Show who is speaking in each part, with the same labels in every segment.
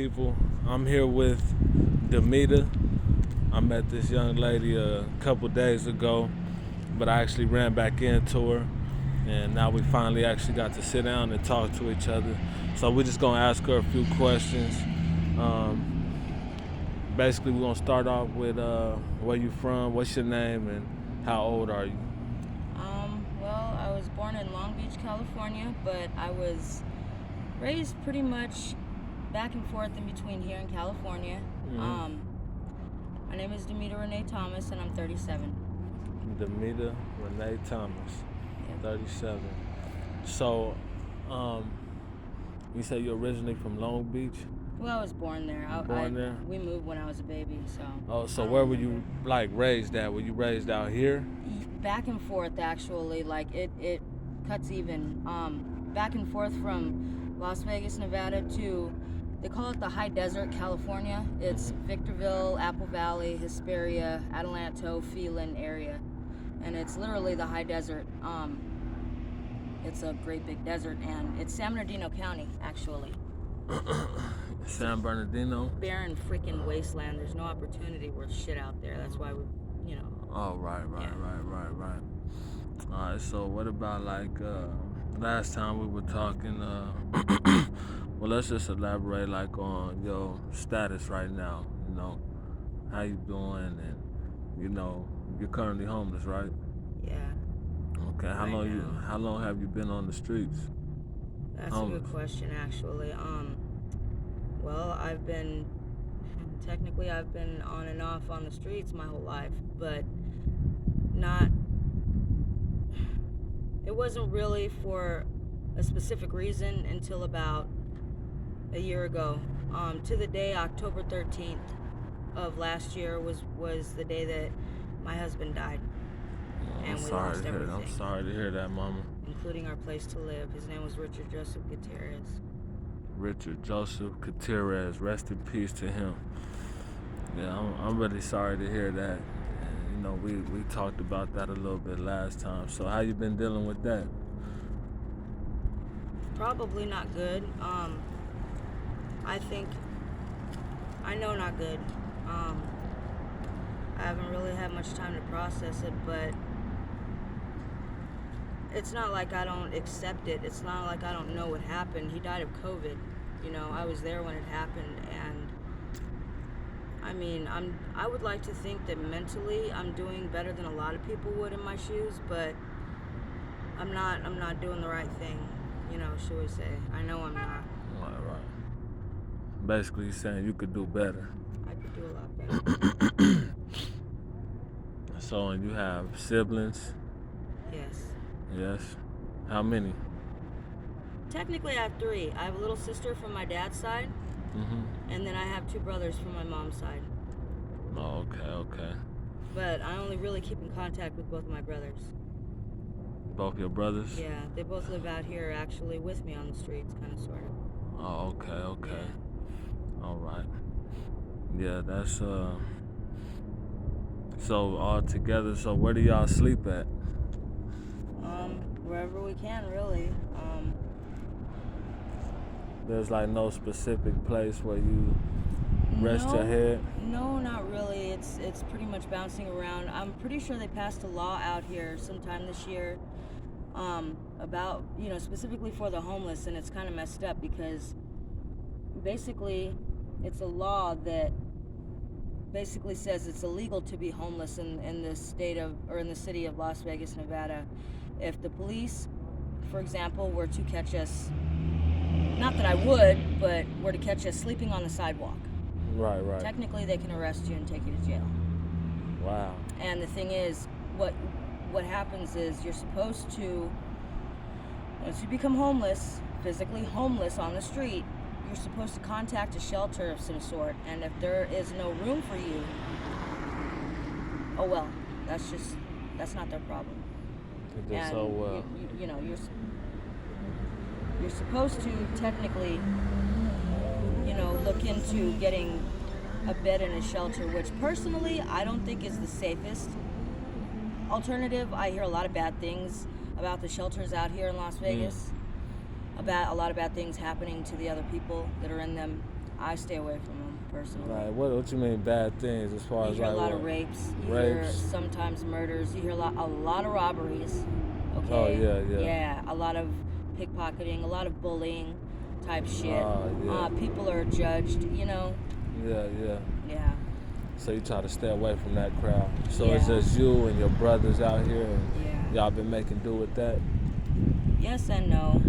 Speaker 1: people. I'm here with Damita. I met this young lady a couple days ago, but I actually ran back into her, and now we finally actually got to sit down and talk to each other. So we're just gonna ask her a few questions. Um, Basically, we're gonna start off with where you from, what's your name, and how old are you?
Speaker 2: Well, I was born in Long Beach, California, but I was raised pretty much back and forth in between here and California.
Speaker 1: Mhm.
Speaker 2: My name is Damita Renee Thomas, and I'm 37.
Speaker 1: Damita Renee Thomas,
Speaker 2: Yep.
Speaker 1: 37. So, um, you said you're originally from Long Beach?
Speaker 2: Well, I was born there.
Speaker 1: Born there?
Speaker 2: We moved when I was a baby, so.
Speaker 1: Oh, so
Speaker 2: I don't
Speaker 1: where were you
Speaker 2: remember.
Speaker 1: like raised at? Were you raised out here?
Speaker 2: Back and forth, actually. Like it cuts even. Back and forth from Las Vegas, Nevada to, they call it the High Desert, California. It's Victorville, Apple Valley, Hesperia, Adelanto, Phelan area, and it's literally the High Desert. It's a great big desert, and it's San Bernardino County, actually.
Speaker 1: San Bernardino?
Speaker 2: Barren freaking wasteland. There's no opportunity worth shit out there. That's why we,
Speaker 1: Oh, right.
Speaker 2: Yeah.
Speaker 1: All right, so what about like last time we were talking, well, let's just elaborate like on your status right now, how you doing, and you're currently homeless, right?
Speaker 2: Yeah.
Speaker 1: Okay,
Speaker 2: Right now.
Speaker 1: how long have you been on the streets?
Speaker 2: That's a
Speaker 1: Homeless.
Speaker 2: good question, actually. Well, I've been on and off on the streets my whole life, but not. It wasn't really for a specific reason until about a year ago. To the day, October 13th of last year was the day that my husband died, and we lost everything,
Speaker 1: I'm sorry to hear that, Mama.
Speaker 2: including our place to live. His name was Richard Joseph Gutierrez.
Speaker 1: Richard Joseph Gutierrez, rest in peace to him. Yeah, I'm really sorry to hear that. And, we talked about that a little bit last time. So how you been dealing with that?
Speaker 2: Probably not good. I know not good. I haven't really had much time to process it, but it's not like I don't accept it. It's not like I don't know what happened. He died of COVID. I was there when it happened, and I mean, I would like to think that mentally I'm doing better than a lot of people would in my shoes, but I'm not doing the right thing, should we say. I know I'm not.
Speaker 1: Right. Basically, you're saying you could do better.
Speaker 2: I could do a lot better.
Speaker 1: So, and you have siblings?
Speaker 2: Yes.
Speaker 1: Yes. How many?
Speaker 2: Technically, I have 3. I have a little sister from my dad's side, and then I have 2 brothers from my mom's side.
Speaker 1: Oh, okay.
Speaker 2: But I only really keep in contact with both of my brothers.
Speaker 1: Both your brothers?
Speaker 2: Yeah, they both live out here actually with me on the streets, kind of, sort of.
Speaker 1: Oh, okay.
Speaker 2: Yeah.
Speaker 1: All right. Yeah, that's so all together. So where do y'all sleep at?
Speaker 2: Wherever we can, really.
Speaker 1: There's like no specific place where you rest your head?
Speaker 2: No, not really. It's pretty much bouncing around. I'm pretty sure they passed a law out here sometime this year, about, specifically for the homeless, and it's kind of messed up because basically it's a law that basically says it's illegal to be homeless in the city of Las Vegas, Nevada. If the police, for example, were to catch us, not that I would, but were to catch us sleeping on the sidewalk,
Speaker 1: Right.
Speaker 2: technically they can arrest you and take you to jail.
Speaker 1: Wow.
Speaker 2: And the thing is, what happens is you're supposed to, once you become homeless, physically homeless on the street, you're supposed to contact a shelter of some sort. And if there is no room for you, oh well, that's not their problem.
Speaker 1: And so well.
Speaker 2: You're supposed to technically, look into getting a bed in a shelter, which personally I don't think is the safest alternative. I hear a lot of bad things about the shelters out here in Las Vegas, about a lot of bad things happening to the other people that are in them. I stay away from them personally.
Speaker 1: Like, what you mean bad things as far
Speaker 2: You
Speaker 1: as
Speaker 2: hear
Speaker 1: like
Speaker 2: a lot
Speaker 1: what?
Speaker 2: of rapes. You hear
Speaker 1: Rapes?
Speaker 2: sometimes murders. You hear a lot of robberies. Okay.
Speaker 1: Oh, yeah.
Speaker 2: Yeah, a lot of pickpocketing, a lot of bullying type shit.
Speaker 1: Yeah.
Speaker 2: People are judged.
Speaker 1: Yeah.
Speaker 2: Yeah.
Speaker 1: So you try to stay away from that crowd. So
Speaker 2: Yeah.
Speaker 1: it's just you and your brothers out here, and
Speaker 2: Yeah.
Speaker 1: y'all been making do with that.
Speaker 2: Yes and no.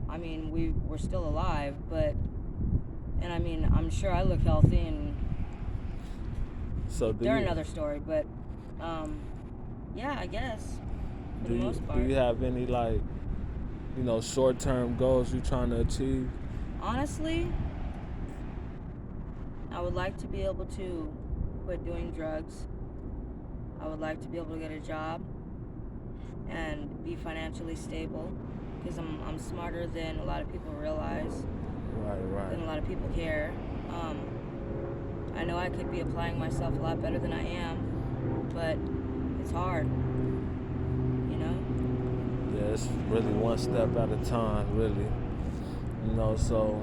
Speaker 2: I mean, we're still alive, and I mean, I'm sure I look healthy, and
Speaker 1: So
Speaker 2: they're another story. But, yeah, I guess for the most part.
Speaker 1: Do you have any like, short-term goals you trying to achieve?
Speaker 2: Honestly, I would like to be able to quit doing drugs. I would like to be able to get a job and be financially stable, because I'm smarter than a lot of people realize.
Speaker 1: Right.
Speaker 2: Than a lot of people care. I know I could be applying myself a lot better than I am, but it's hard.
Speaker 1: Yeah, it's really one step at a time, really. So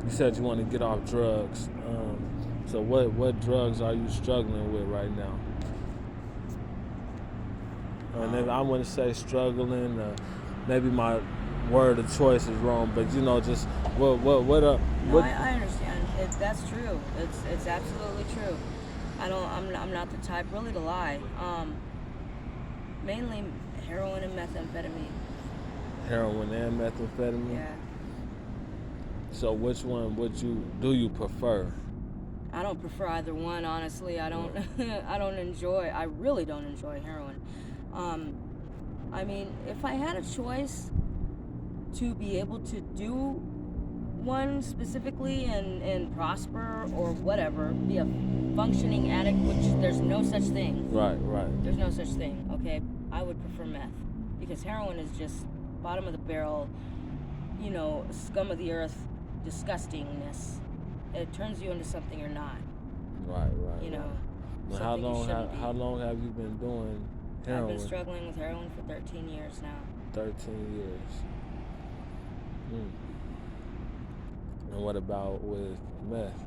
Speaker 1: you said you want to get off drugs. So what drugs are you struggling with right now? And I wouldn't say struggling. Maybe my word of choice is wrong, but just what
Speaker 2: No, I understand. That's true. It's absolutely true. I'm not the type really to lie. Mainly heroin and methamphetamine.
Speaker 1: Heroin and methamphetamine.
Speaker 2: Yeah.
Speaker 1: So which one do you prefer?
Speaker 2: I don't prefer either one, honestly. I don't I really don't enjoy heroin. I mean, if I had a choice to be able to do one specifically and prosper or whatever, be a functioning addict, which there's no such thing.
Speaker 1: Right.
Speaker 2: There's no such thing, okay? I would prefer meth, because heroin is just bottom of the barrel, scum of the earth disgustingness. It turns you into something you're not.
Speaker 1: Right.
Speaker 2: Right.
Speaker 1: How long have you been doing heroin?
Speaker 2: I've been struggling with heroin for 13 years now.
Speaker 1: 13 years. And what about with meth?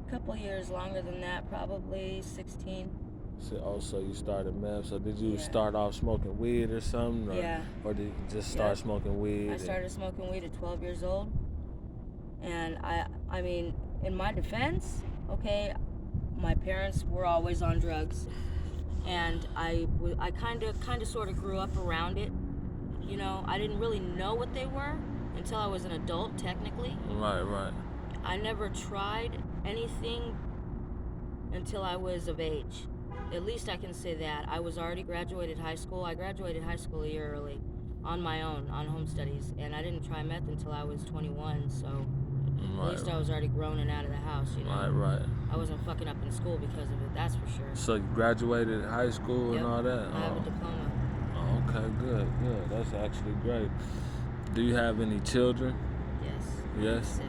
Speaker 2: A couple years longer than that, probably 16.
Speaker 1: So you started meth. So did you start off smoking weed or something? Or did you just start smoking weed?
Speaker 2: I started smoking weed at 12 years old. And I mean, in my defense, okay, my parents were always on drugs. And I kind of sort of grew up around it. I didn't really know what they were until I was an adult, technically.
Speaker 1: Right.
Speaker 2: I never tried anything until I was of age. At least I can say that. I was already graduated high school. I graduated high school a year early on my own, on home studies. And I didn't try meth until I was 21, so at least I was already grown and out of the house,
Speaker 1: Right.
Speaker 2: I wasn't fucking up in school because of it, that's for sure.
Speaker 1: So you graduated high school and all that?
Speaker 2: I have a diploma.
Speaker 1: Okay, good. That's actually great. Do you have any children? Yes?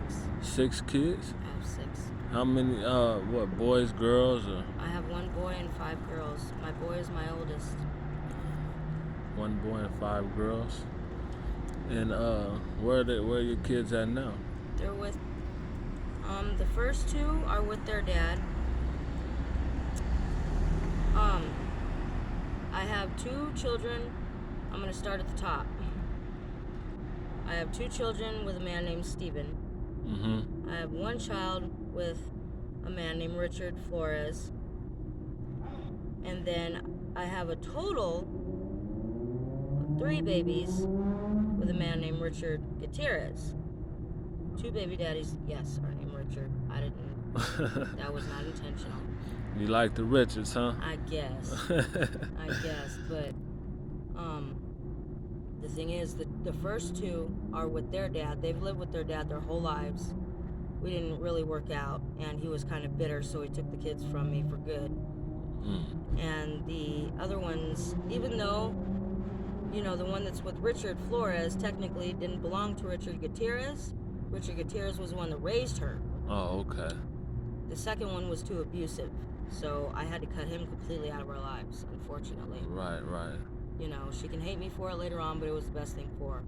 Speaker 2: 6.
Speaker 1: 6 kids?
Speaker 2: I have 6.
Speaker 1: How many, boys, girls? Or?
Speaker 2: I have 1 boy and 5 girls. My boy is my oldest.
Speaker 1: 1 boy and 5 girls. And where are your kids at now?
Speaker 2: They're with, the first 2 are with their dad. I have 2 children. I'm going to start at the top. I have 2 children with a man named Steven.
Speaker 1: Mm-hmm.
Speaker 2: I have 1 child with a man named Richard Flores. And then I have a total of 3 babies with a man named Richard Gutierrez. 2 baby daddies, yes, are named Richard. I didn't, that was not intentional.
Speaker 1: You like the Richards, huh?
Speaker 2: I guess, but the thing is, the first 2 are with their dad. They've lived with their dad their whole lives. We didn't really work out, and he was kind of bitter, so he took the kids from me for good. And the other ones, even though, the one that's with Richard Flores technically didn't belong to Richard Gutierrez. Richard Gutierrez was the one that raised her.
Speaker 1: Oh, okay.
Speaker 2: The second one was too abusive, so I had to cut him completely out of our lives, unfortunately.
Speaker 1: Right.
Speaker 2: She can hate me for it later on, but it was the best thing for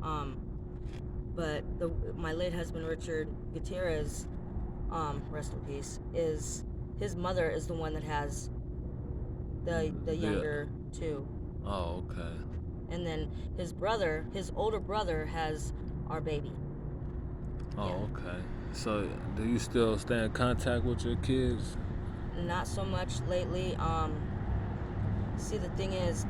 Speaker 2: her. but my late husband Richard Gutierrez, rest in peace, his mother is the one that has the younger two.
Speaker 1: Oh, okay.
Speaker 2: And then his older brother, has our baby.
Speaker 1: Oh,
Speaker 2: Yeah.
Speaker 1: okay. So, do you still stay in contact with your kids?
Speaker 2: Not so much lately. See, the thing is,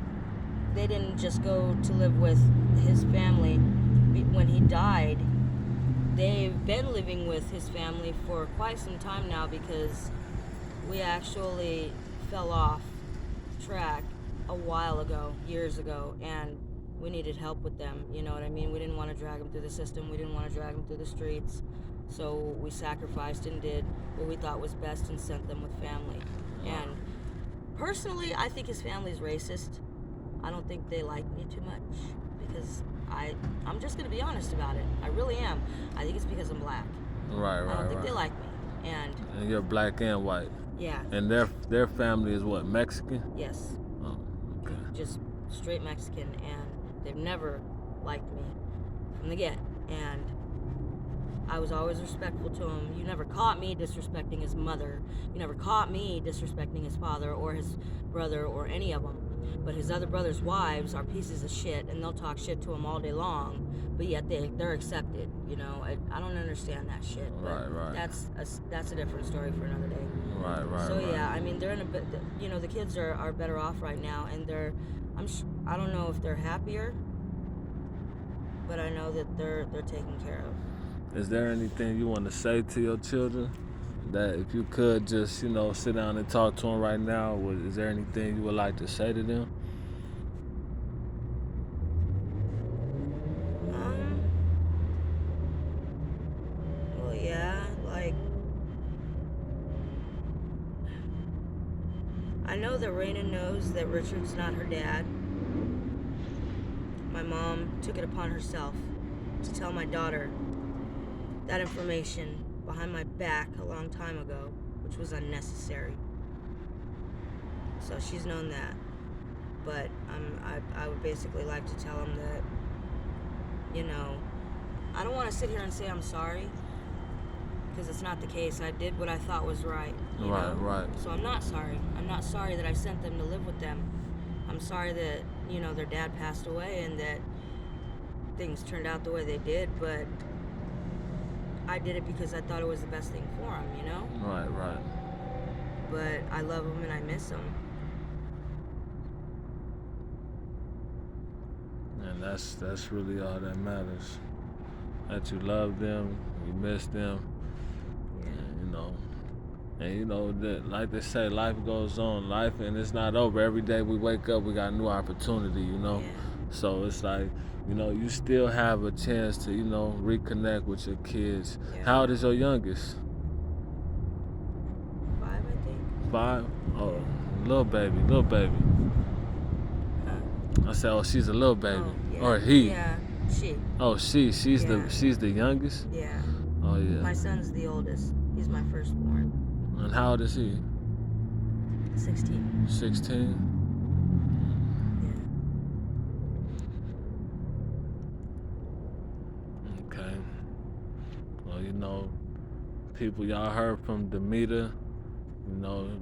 Speaker 2: they didn't just go to live with his family. When he died, they've been living with his family for quite some time now, because we actually fell off track a while ago, years ago, and we needed help with them. You know what I mean? We didn't want to drag them through the system. We didn't want to drag them through the streets. So we sacrificed and did what we thought was best and sent them with family. And personally, I think his family's racist. I don't think they like me too much, because I'm just going to be honest about it. I really am. I think it's because I'm black.
Speaker 1: Right.
Speaker 2: I don't think they like me.
Speaker 1: And you're black and white.
Speaker 2: Yeah.
Speaker 1: And their family is what, Mexican?
Speaker 2: Yes.
Speaker 1: Oh, okay.
Speaker 2: Just straight Mexican, and they've never liked me from the get. And I was always respectful to him. You never caught me disrespecting his mother. You never caught me disrespecting his father or his brother or any of them. But his other brothers' wives are pieces of shit, and they'll talk shit to him all day long, but yet they're accepted. You know, I don't understand that shit. But
Speaker 1: Right.
Speaker 2: That's a different story for another day.
Speaker 1: Right.
Speaker 2: So yeah, I mean, they're in a bit. You know, the kids are better off right now, and I don't know if they're happier, but I know that they're taken care of.
Speaker 1: Is there anything you want to say to your children? That if you could just, sit down and talk to them right now, is there anything you would like to say to them?
Speaker 2: Well, yeah, like, I know that Raina knows that Richard's not her dad. My mom took it upon herself to tell my daughter that information behind my back a long time ago, which was unnecessary. So she's known that. But I would basically like to tell him that, I don't want to sit here and say I'm sorry, because it's not the case. I did what I thought was right. You know?
Speaker 1: Right.
Speaker 2: So I'm not sorry. I'm not sorry that I sent them to live with them. I'm sorry that, their dad passed away and that things turned out the way they did, but I did it because I thought it was the best thing for him,
Speaker 1: Right.
Speaker 2: But I love him and I miss him.
Speaker 1: And that's really all that matters. That you love them, you miss them, and that, like they say, life goes on. Life, and it's not over. Every day we wake up, we got a new opportunity,
Speaker 2: Yeah.
Speaker 1: So it's like, you still have a chance to, reconnect with your kids.
Speaker 2: Yeah.
Speaker 1: How old is your youngest?
Speaker 2: 5, I think.
Speaker 1: 5? Oh, little baby.
Speaker 2: Huh?
Speaker 1: I said, oh, she's a little baby.
Speaker 2: Oh, yeah.
Speaker 1: Or he.
Speaker 2: Yeah, she.
Speaker 1: Oh, she's
Speaker 2: Yeah.
Speaker 1: she's the youngest?
Speaker 2: Yeah.
Speaker 1: Oh, yeah.
Speaker 2: My son's the oldest. He's my firstborn.
Speaker 1: And how old is he?
Speaker 2: 16.
Speaker 1: 16?
Speaker 2: Yeah.
Speaker 1: Okay. Well, people, y'all heard from Damita.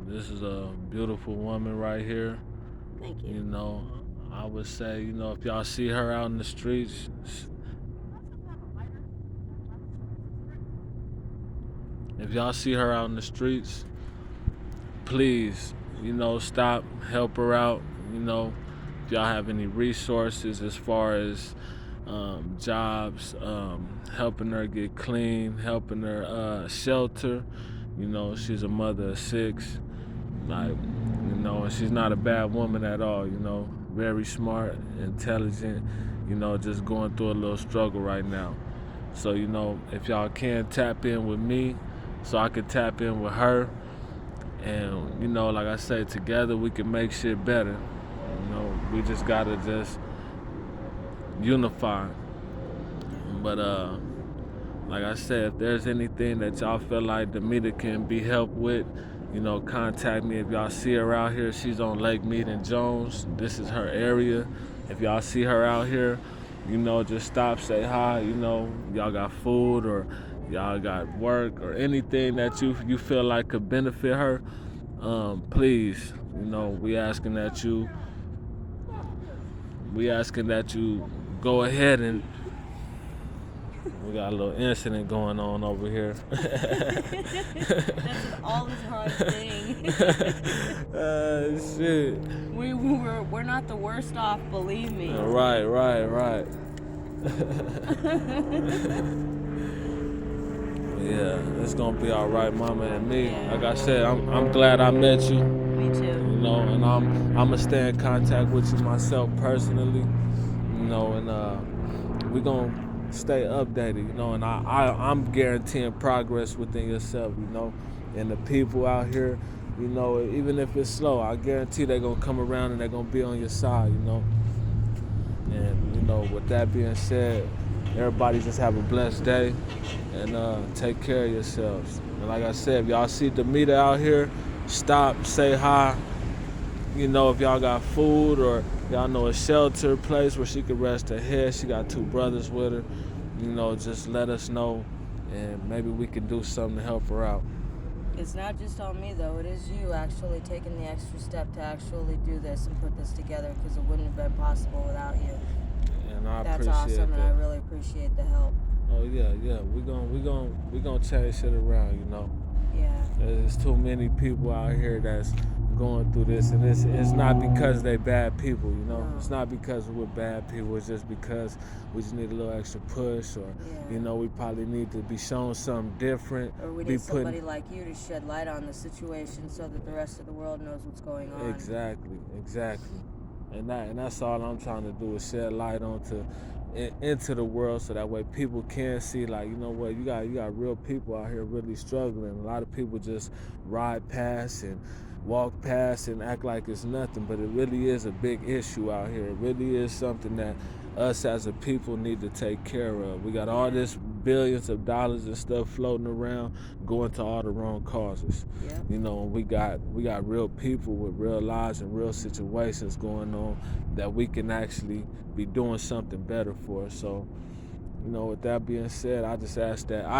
Speaker 1: This is a beautiful woman right here.
Speaker 2: Thank you.
Speaker 1: I would say, if y'all see her out in the streets, please, stop, help her out. If y'all have any resources as far as jobs, helping her get clean, helping her shelter. She's a mother of 6. And she's not a bad woman at all, very smart, intelligent, just going through a little struggle right now. So, if y'all can tap in with me so I can tap in with her, and, like I said, together we can make shit better. We just gotta just unify. But, like I said, if there's anything that y'all feel like Damita can be helped with, contact me. If y'all see her out here, she's on Lake Mead and Jones. This is her area. If y'all see her out here, just stop, say hi. Y'all got food or y'all got work or anything that you feel like could benefit her. Please, we asking that you go ahead and we got a little incident going on over here.
Speaker 2: That's an all the time thing.
Speaker 1: Shit.
Speaker 2: We're not the worst off, believe me.
Speaker 1: Right. Yeah, it's gonna be all right, mama and me.
Speaker 2: Yeah.
Speaker 1: Like I said, I'm glad I met you.
Speaker 2: Me too.
Speaker 1: And I'm gonna stay in contact with you myself personally. And we gonna stay updated. And I'm guaranteeing progress within yourself. And the people out here, even if it's slow, I guarantee they're gonna come around and they're gonna be on your side. And with that being said, everybody just have a blessed day and take care of yourselves. And like I said, if y'all see Damita out here, stop, say hi. If y'all got food or y'all know a shelter place where she could rest her head, she got 2 brothers with her, just let us know and maybe we can do something to help her out.
Speaker 2: It's not just on me though, it is you actually taking the extra step to actually do this and put this together, because it wouldn't have been possible without you.
Speaker 1: And I
Speaker 2: That's
Speaker 1: appreciate
Speaker 2: awesome,
Speaker 1: that.
Speaker 2: and I really appreciate the help.
Speaker 1: Oh yeah. We gonna change shit around,
Speaker 2: Yeah.
Speaker 1: There's too many people out here that's going through this, and it's not because they bad people,
Speaker 2: No.
Speaker 1: It's not because we're bad people. It's just because we just need a little extra push, or we probably need to be shown something different.
Speaker 2: Or we need somebody like you to shed light on the situation so that the rest of the world knows what's going on.
Speaker 1: Exactly. And that's all I'm trying to do is shed light into the world, so that way people can see, like, you got real people out here really struggling. A lot of people just ride past and walk past and act like it's nothing, but it really is a big issue out here. It really is something that us as a people need to take care of. We got all this billions of dollars and stuff floating around going to all the wrong causes.
Speaker 2: Yep.
Speaker 1: And we got real people with real lives and real situations going on that we can actually be doing something better for. So, with that being said, I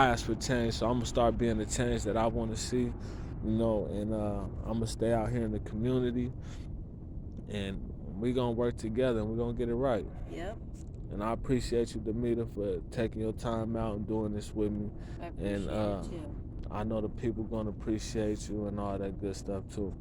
Speaker 1: ask for change, so I'm gonna start being the change that I want to see. And I'm gonna stay out here in the community, and we gonna work together and we're gonna get it right.
Speaker 2: Yep.
Speaker 1: And I appreciate you, Damita, for taking your time out and doing this with me.
Speaker 2: I appreciate it too.
Speaker 1: I know the people gonna appreciate you and all that good stuff too.